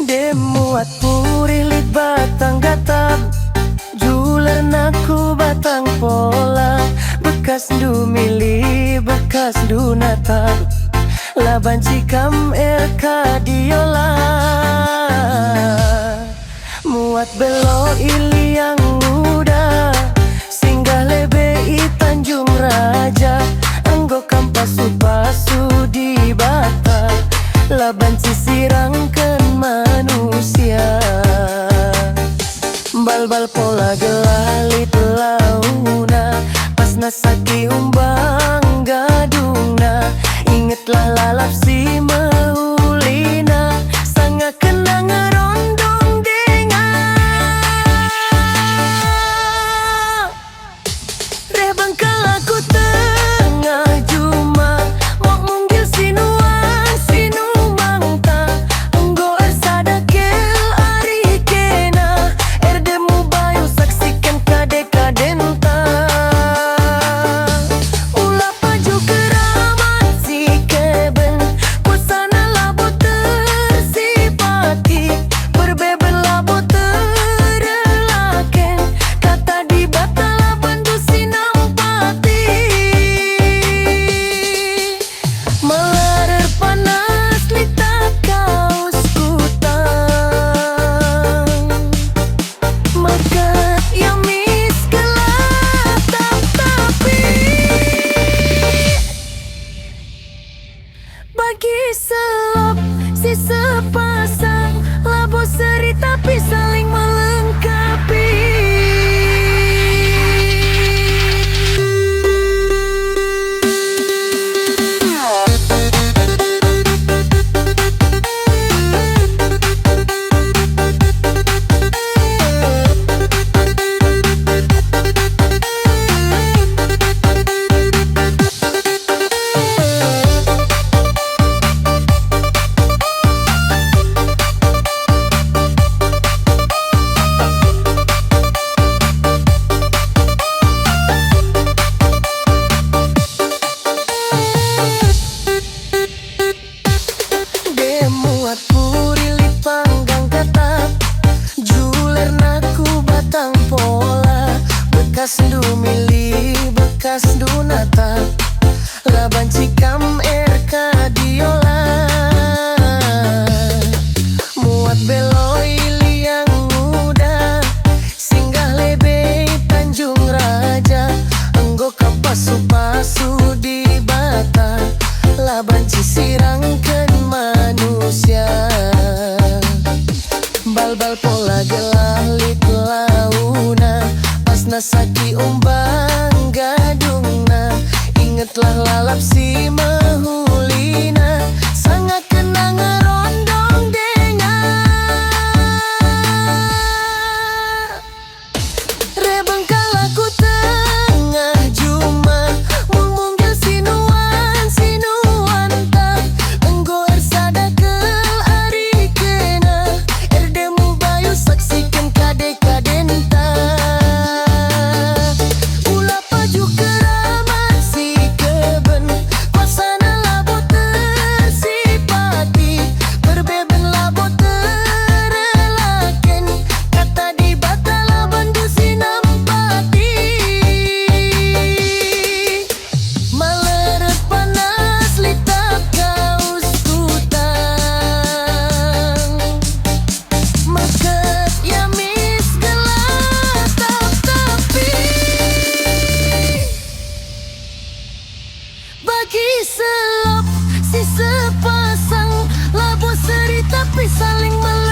Demuat purilit batang gatap, juler naku batang pola, bekas du mili bekas du natap, laban cikam diola. Muat belo ili yang muda, singgah lebe i Tanjung Raja, anggo kampas pasu di Batak, laban sisirangkan manusia. Bal-bal pola gelalit launa, pas nasaki umbang gadungna, ingetlah lalap si meulina, sangat kenang ngerondong dengar. Rebang kalaku tengah juma, mok munggil sinuan sinumangta, enggo ersadakel ari kena, erdemu bayu saksikan kade-kadenta. Ulah paju keramat si keben, kusana labo tersipati, berbeben labo terelaken, kata di batala bantu sinampati. Melarer panas lita kaus kutang, makat yamis kelatap tapi bagi selop si sepasang, labo seri tapi saling melengkapi. Demuat purilit panggang gatap, juler naku batang pola, bekas du mili bekas du natap, laban cikam diola. Muat belo ili yang muda, singgah lebe Tanjung Raja, enggo kapasu pasu di Batak, laban cisirangkan manusia. Bal-bal pola gelalit launa, pas nasaki umbang gadungna, ingetlah lalap si mahulina, sangat kenang ngerondong dengar. Rebang kalaku tengah juma, mung munggil sinuan sinuanta, enggo ersadakel ari kena, erdemu bayu saksikan kade-kadenta. Ulah paju keramat si keben, kuasana labo tersipati, berbeben labo terelaken, kata di batala bantu sinampati. Maleret panas litap kaus kutang, maket yamis kelatap tapi bagi selop si sepasang, labo seri tapi saling melengkapi.